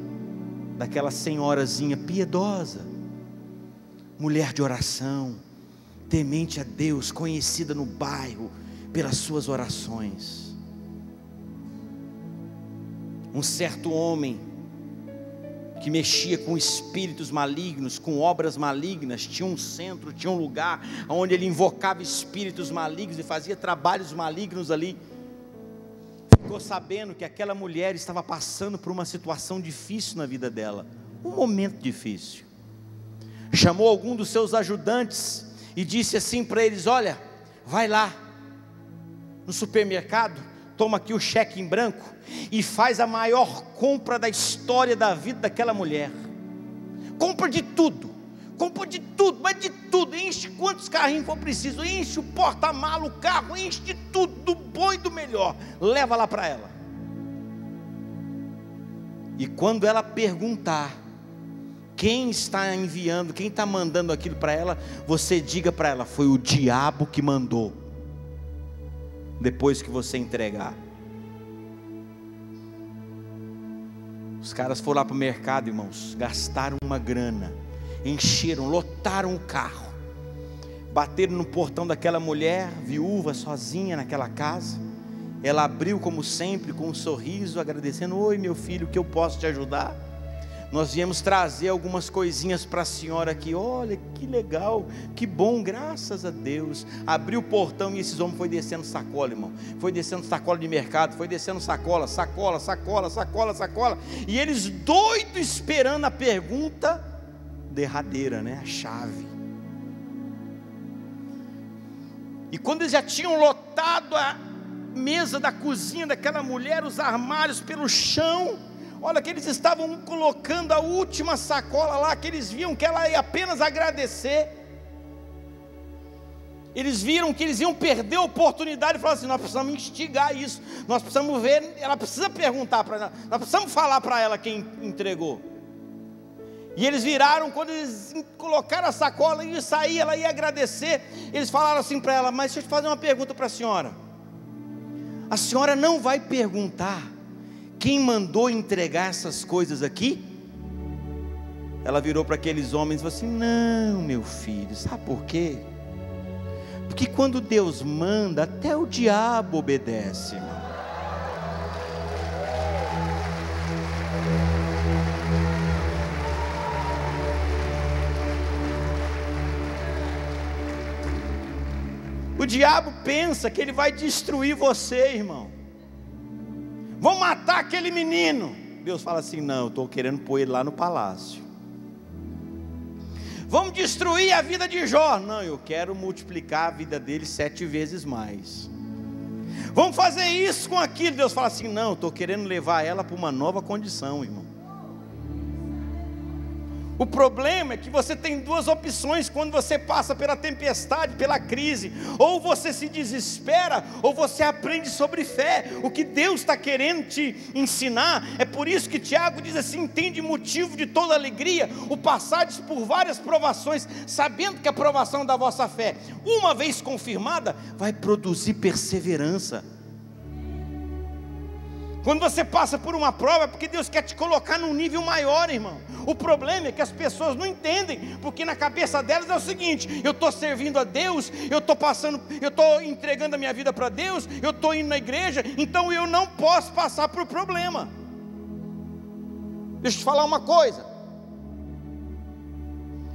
S1: daquela senhorazinha piedosa, mulher de oração, temente a Deus, conhecida no bairro pelas suas orações. Um certo homem que mexia com espíritos malignos, com obras malignas, tinha um centro, tinha um lugar onde ele invocava espíritos malignos e fazia trabalhos malignos ali. Ficou sabendo que aquela mulher estava passando por uma situação difícil na vida dela, um momento difícil. Chamou algum dos seus ajudantes e disse assim para eles: olha, vai lá no supermercado, toma aqui o cheque em branco e faz a maior compra da história da vida daquela mulher. Compra de tudo, compra de tudo, mas de tudo, enche quantos carrinhos for preciso, enche o porta-mala, o carro, enche de tudo, do bom e do melhor, leva lá para ela. E quando ela perguntar quem está enviando, quem está mandando aquilo para ela, você diga para ela: foi o diabo que mandou. Depois que você entregar. Os caras foram lá para o mercado, irmãos, gastaram uma grana, encheram, lotaram o carro, bateram no portão daquela mulher, viúva, sozinha naquela casa. Ela abriu como sempre, com um sorriso, agradecendo: oi meu filho, o que eu posso te ajudar? Nós viemos trazer algumas coisinhas para a senhora aqui. Olha que legal, que bom, graças a Deus. Abriu o portão e esses homens foi descendo sacola, irmão. Foi descendo sacola de mercado, foi descendo sacola. E eles doidos esperando a pergunta derradeira, né? A chave. E quando eles já tinham lotado a mesa da cozinha daquela mulher, os armários pelo chão, olha que eles estavam colocando a última sacola lá, que eles viam que ela ia apenas agradecer. Eles viram que eles iam perder a oportunidade e falaram assim: nós precisamos instigar isso, nós precisamos ver, ela precisa perguntar para ela, nós precisamos falar para ela quem entregou. E eles viraram, quando eles colocaram a sacola e sair, ela ia agradecer. Eles falaram assim para ela: mas deixa eu te fazer uma pergunta para a senhora não vai perguntar quem mandou entregar essas coisas aqui? Ela virou para aqueles homens e falou assim: não, meu filho, sabe por quê? Porque quando Deus manda, até o diabo obedece, irmão. O diabo pensa que ele vai destruir você, irmão. Vão matar aquele menino. Deus fala assim: não, eu estou querendo pôr ele lá no palácio. Vamos destruir a vida de Jó. Não, eu quero multiplicar a vida dele 7 vezes mais. Vamos fazer isso com aquilo. Deus fala assim: não, eu estou querendo levar ela para uma nova condição, irmão. O problema é que você tem duas opções quando você passa pela tempestade, pela crise: ou você se desespera, ou você aprende sobre fé. O que Deus está querendo te ensinar, é por isso que Tiago diz assim: tende motivo de toda alegria o passardes por várias provações, sabendo que a provação da vossa fé, uma vez confirmada, vai produzir perseverança. Quando você passa por uma prova, é porque Deus quer te colocar num nível maior, irmão. O problema é que as pessoas não entendem, porque na cabeça delas é o seguinte: eu estou servindo a Deus, eu estou entregando a minha vida para Deus, eu estou indo na igreja, então eu não posso passar por problema. Deixa eu te falar uma coisa: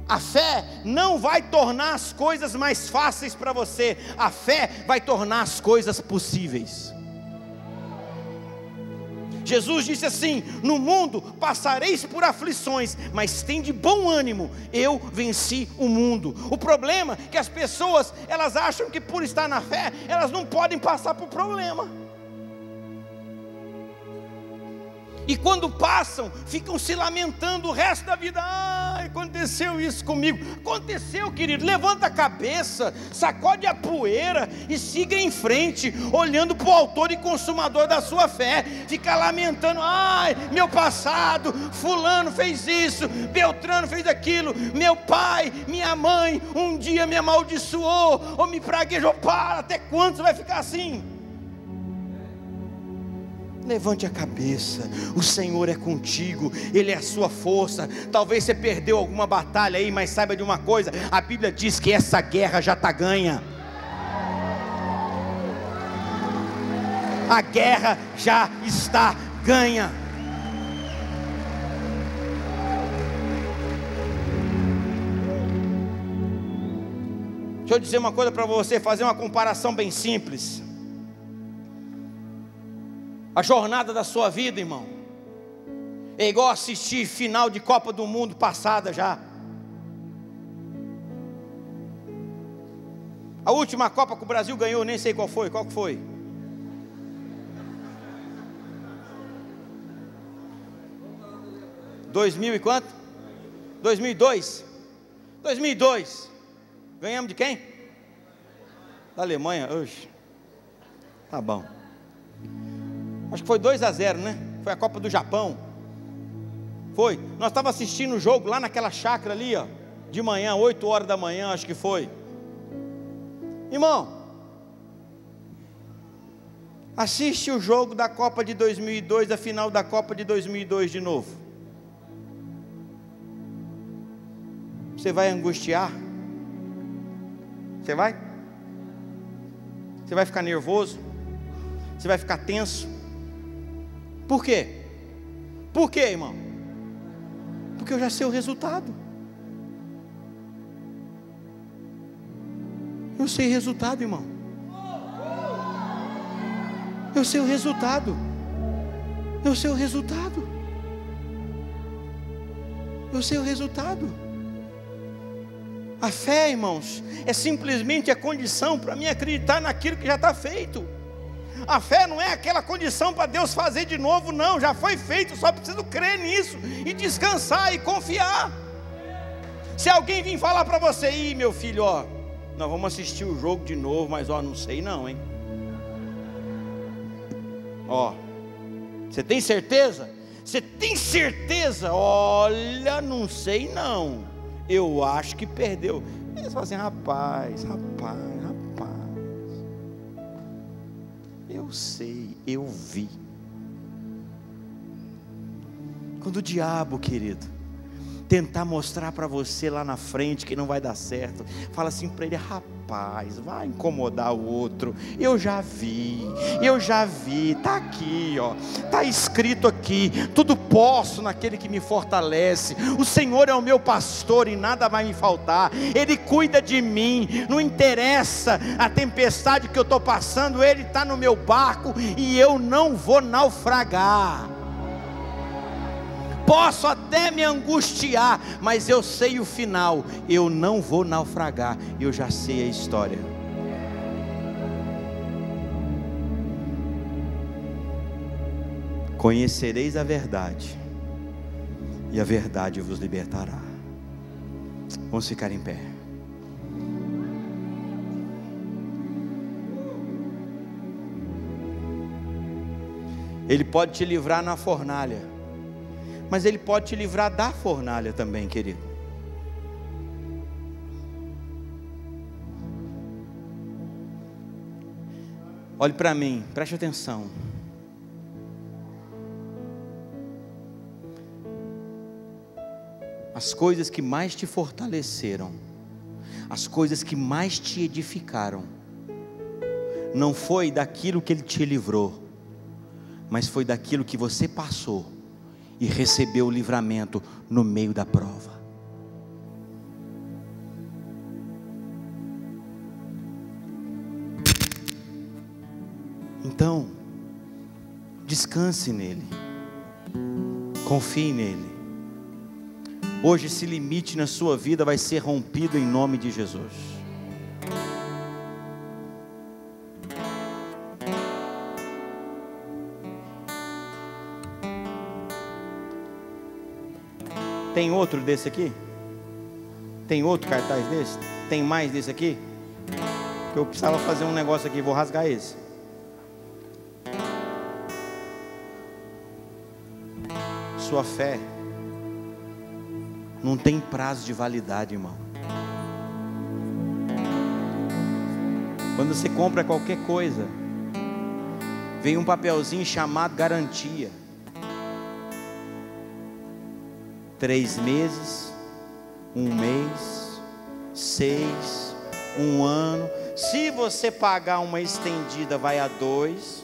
S1: a fé não vai tornar as coisas mais fáceis para você, a fé vai tornar as coisas possíveis. Jesus disse assim: no mundo passareis por aflições, mas tende bom ânimo, eu venci o mundo. O problema é que as pessoas, elas acham que por estar na fé, elas não podem passar por problema. E quando passam, ficam se lamentando o resto da vida. Aconteceu isso comigo. Aconteceu, querido. Levanta a cabeça, sacode a poeira e siga em frente, olhando para o autor e consumador da sua fé. Fica lamentando: meu passado, fulano fez isso, Beltrano fez aquilo, meu pai, minha mãe um dia me amaldiçoou ou me praguejou. Até quando você vai ficar assim? Levante a cabeça, o Senhor é contigo, Ele é a sua força. Talvez você perdeu alguma batalha aí, mas saiba de uma coisa: a Bíblia diz que essa guerra já está ganha. A guerra já está ganha. Deixa eu dizer uma coisa para você, fazer uma comparação bem simples. A jornada da sua vida, irmão, é igual assistir final de Copa do Mundo passada já. A última Copa que o Brasil ganhou, nem sei qual foi. Qual que foi? (2000 e quanto? 2002. 2002, ganhamos de quem? Da Alemanha. Oxe, tá bom. Acho que foi 2-0, né? Foi a Copa do Japão. Foi. Nós estávamos assistindo o jogo lá naquela chácara ali, ó, de manhã, 8 horas da manhã, acho que foi. Irmão, assiste o jogo da Copa de 2002, a final da Copa de 2002 de novo. Você vai angustiar? Você vai? Você vai ficar nervoso? Você vai ficar tenso? Por quê? Por quê, irmão? Porque eu já sei o resultado. Eu sei o resultado, irmão. Eu sei o resultado. Eu sei o resultado. Eu sei o resultado. A fé, irmãos, é simplesmente a condição para mim acreditar naquilo que já está feito. A fé não é aquela condição para Deus fazer de novo, não. Já foi feito, só preciso crer nisso e descansar e confiar. Se alguém vir falar para você, ih, meu filho, ó, nós vamos assistir o jogo de novo, mas ó, não sei não, hein? Ó, você tem certeza? Você tem certeza? Olha, não sei não. Eu acho que perdeu. Eles falam assim, rapaz. Eu sei, eu vi. Quando o diabo, querido, tentar mostrar para você lá na frente que não vai dar certo, fala assim para ele, rapaz, vai incomodar o outro. Eu já vi, está aqui, ó, está escrito aqui, tudo posso naquele que me fortalece. O Senhor é o meu pastor e nada vai me faltar. Ele cuida de mim, não interessa a tempestade que eu estou passando, Ele está no meu barco e eu não vou naufragar. Posso até me angustiar, mas eu sei o final, eu não vou naufragar, eu já sei a história. Conhecereis a verdade, e a verdade vos libertará. Vamos ficar em pé. Ele pode te livrar na fornalha, mas Ele pode te livrar da fornalha também, querido. Olhe para mim, preste atenção. As coisas que mais te fortaleceram, as coisas que mais te edificaram, não foi daquilo que Ele te livrou, mas foi daquilo que você passou e recebeu o livramento no meio da prova. Então, descanse nele, confie nele. Hoje esse limite na sua vida vai ser rompido em nome de Jesus. Tem outro desse aqui? Tem outro cartaz desse? Tem mais desse aqui? Eu precisava fazer um negócio aqui, vou rasgar esse. Sua fé não tem prazo de validade, irmão. Quando você compra qualquer coisa, vem um papelzinho chamado garantia. 3 meses, 1 mês, 6, 1 ano. Se você pagar uma estendida, vai a 2.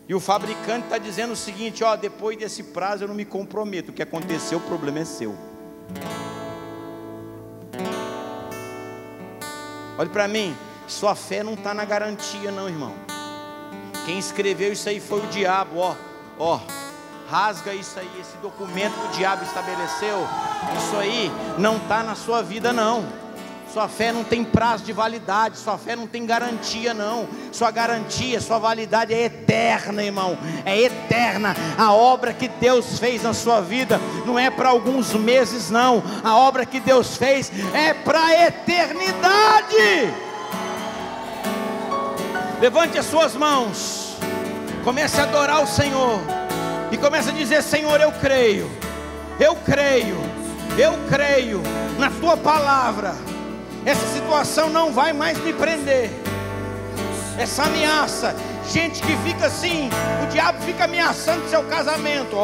S1: E o fabricante está dizendo o seguinte, ó, depois desse prazo eu não me comprometo. O que aconteceu, o problema é seu. Olhe para mim, sua fé não está na garantia não, irmão. Quem escreveu isso aí foi o diabo, ó. Rasga isso aí, esse documento que o diabo estabeleceu. Isso aí não está na sua vida não. Sua fé não tem prazo de validade, sua fé não tem garantia não. Sua garantia, sua validade é eterna, irmão. É eterna. A obra que Deus fez na sua vida não é para alguns meses não. A obra que Deus fez é para a eternidade. Levante as suas mãos, comece a adorar o Senhor e comece a dizer: Senhor, eu creio, eu creio, eu creio na tua palavra. Essa situação não vai mais me prender. Essa ameaça, gente que fica assim, o diabo fica ameaçando seu casamento.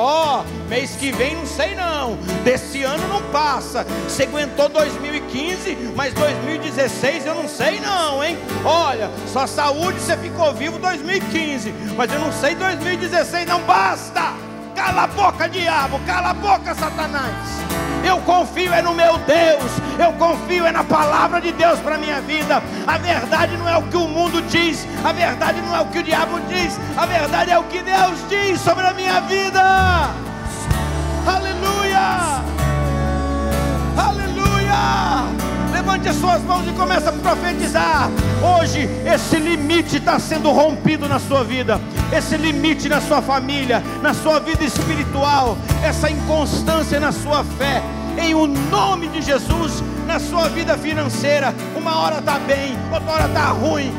S1: Mês que vem não sei não, desse ano não passa. Você aguentou 2015, mas 2016 eu não sei não, hein? Olha, só saúde você ficou vivo 2015, mas eu não sei 2016 não. Basta! Cala a boca, diabo, cala a boca, Satanás. Eu confio é no meu Deus, eu confio é na palavra de Deus para a minha vida. A verdade não é o que o mundo diz, a verdade não é o que o diabo diz, a verdade é o que Deus diz sobre a minha vida. Aleluia, aleluia. Levante as suas mãos e comece a profetizar. Hoje esse limite está sendo rompido na sua vida, esse limite na sua família, na sua vida espiritual, essa inconstância na sua fé, em o nome de Jesus. Na sua vida financeira, uma hora está bem, outra hora está ruim.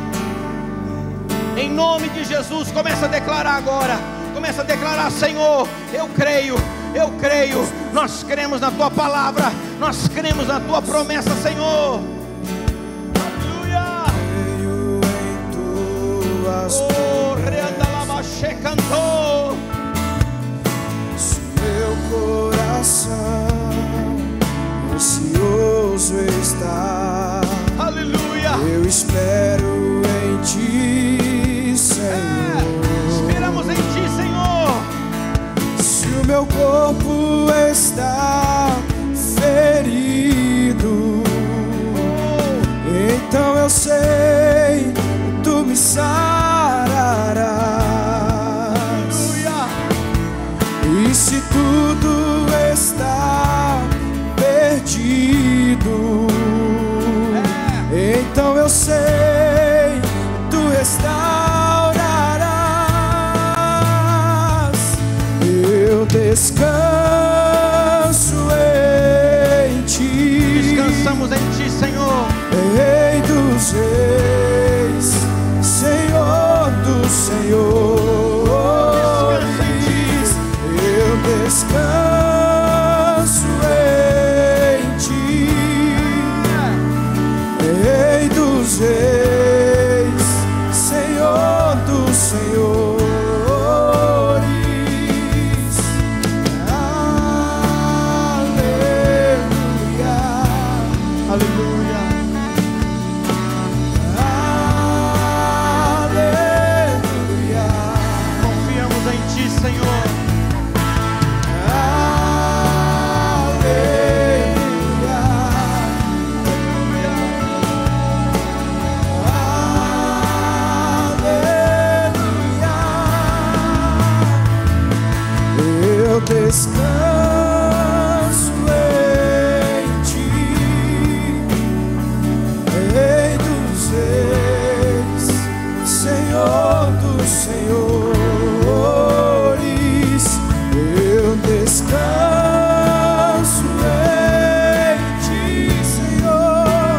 S1: Em nome de Jesus, começa a declarar agora. Começa a declarar: Senhor, eu creio, nós cremos na tua palavra, nós cremos na tua promessa, Senhor. Aleluia.
S2: Creio em tuas
S1: Reandalabaxê cantou.
S2: Se meu coração ansioso está,
S1: Aleluia.
S2: eu espero em ti, Senhor.
S1: Esperamos em ti, Senhor.
S2: Se o meu corpo está ferido, então eu sei, tu me sararás. E se tudo está perdido, então eu sei, tu restaurarás. Eu descanso em ti.
S1: Descansamos em ti, Senhor.
S2: Rei dos reis, Senhor dos senhores. Eu descanso em ti, Rei dos reis, Senhor dos senhores. Descanso em ti, Rei dos reis, Senhor dos senhores. Eu descanso em ti, Senhor,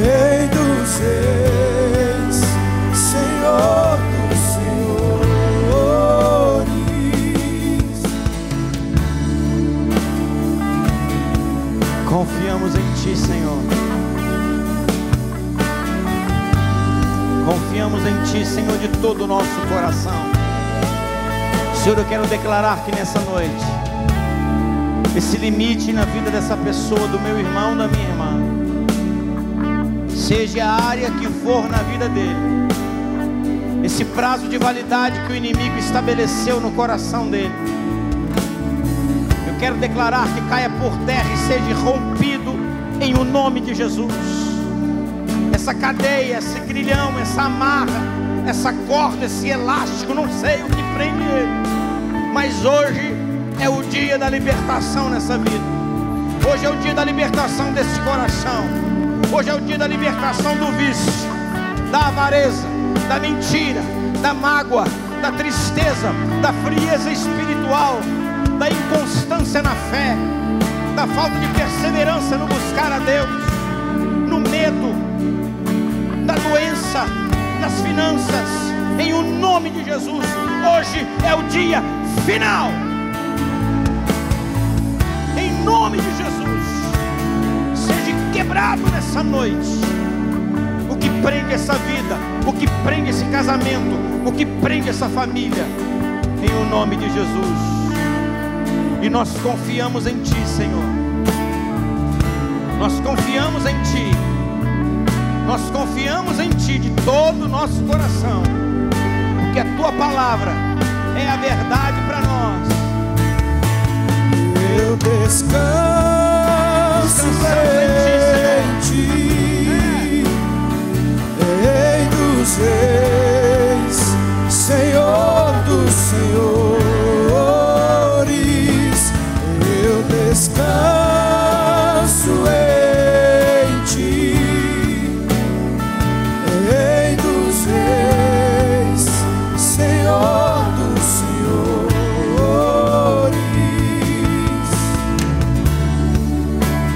S2: Rei dos reis, Senhor dos senhores.
S1: Confiamos em ti, Senhor. Confiamos em ti, Senhor, de todo o nosso coração. Senhor, eu quero declarar que nessa noite, esse limite na vida dessa pessoa, do meu irmão, da minha irmã, seja a área que for na vida dele, esse prazo de validade que o inimigo estabeleceu no coração dele, quero declarar que caia por terra e seja rompido em o nome de Jesus. Essa cadeia, esse grilhão, essa amarra, essa corda, esse elástico, não sei o que prende ele, mas hoje é o dia da libertação nessa vida. Hoje é o dia da libertação desse coração. Hoje é o dia da libertação do vício, da avareza, da mentira, da mágoa, da tristeza, da frieza espiritual, da inconstância na fé, da falta de perseverança no buscar a Deus, no medo, da doença, nas finanças. Em o nome de Jesus, hoje é o dia final. Em nome de Jesus, seja quebrado nessa noite o que prende essa vida, o que prende esse casamento, o que prende essa família, em o nome de Jesus. E nós confiamos em Ti, Senhor. Nós confiamos em Ti. Nós confiamos em Ti de todo o nosso coração, porque a Tua palavra é a verdade para nós.
S2: Eu descanso em Ti, Rei dos Reis, Senhor dos Senhores. Eu descanso em Ti, Rei dos Reis, Senhor dos Senhores.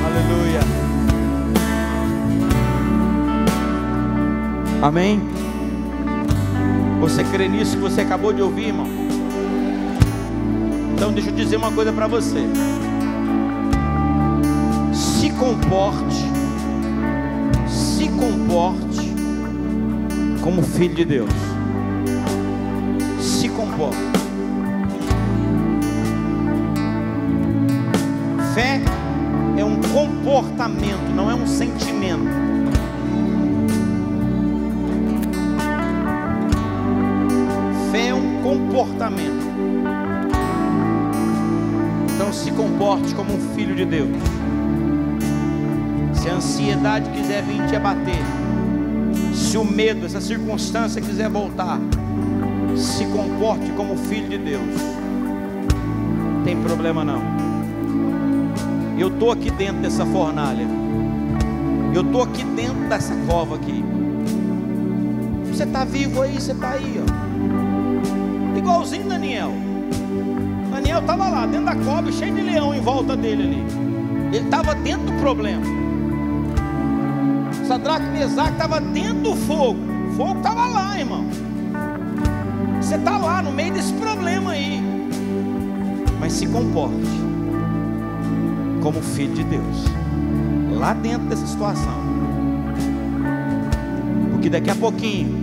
S1: Aleluia. Amém? Você crê nisso que você acabou de ouvir, irmão? Então deixa eu dizer uma coisa para você. Se comporte como filho de Deus. Se comporte. Fé é um comportamento, não é um sentimento. Fé é um comportamento. Então se comporte como um filho de Deus. Se a ansiedade quiser vir te abater, se o medo, essa circunstância quiser voltar, se comporte como filho de Deus. Não tem problema não. Eu estou aqui dentro dessa fornalha, eu estou aqui dentro dessa cova aqui. Você está vivo aí, você está aí, ó. Igualzinho Daniel. Daniel estava lá dentro da cova, cheio de leão em volta dele ali. Ele estava dentro do problema. Sadraque e Mesaque estava dentro do fogo. O fogo estava lá, irmão. Você está lá no meio desse problema aí. Mas se comporte como filho de Deus, lá dentro dessa situação. Porque daqui a pouquinho,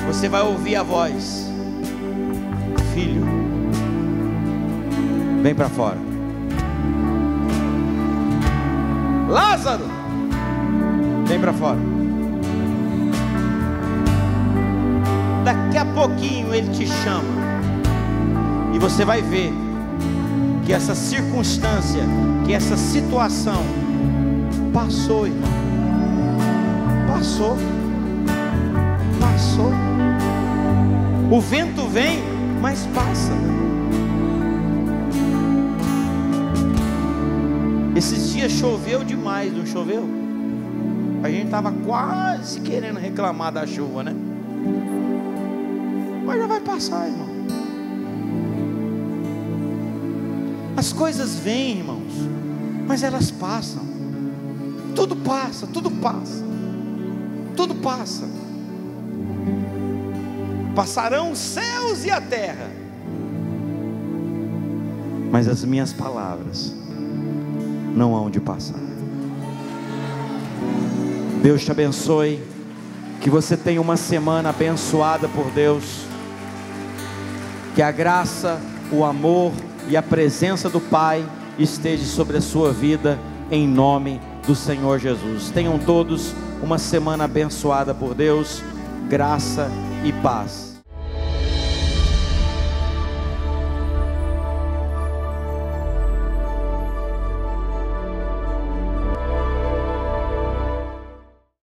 S1: você vai ouvir a voz: filho, vem para fora. Lázaro, vem para fora. Daqui a pouquinho ele te chama, e você vai ver que essa circunstância, que essa situação passou, irmão. Passou. O vento vem, mas passa. Esses dias choveu demais, não choveu? A gente estava quase querendo reclamar da chuva, né? Mas já vai passar, irmão. As coisas vêm, irmãos, mas elas passam. Tudo passa, tudo passa. Tudo passa. Passarão os céus e a terra, mas as minhas palavras não hão de passar. Deus te abençoe. Que você tenha uma semana abençoada por Deus. Que a graça, o amor e a presença do Pai esteja sobre a sua vida, em nome do Senhor Jesus. Tenham todos uma semana abençoada por Deus. Graça e paz.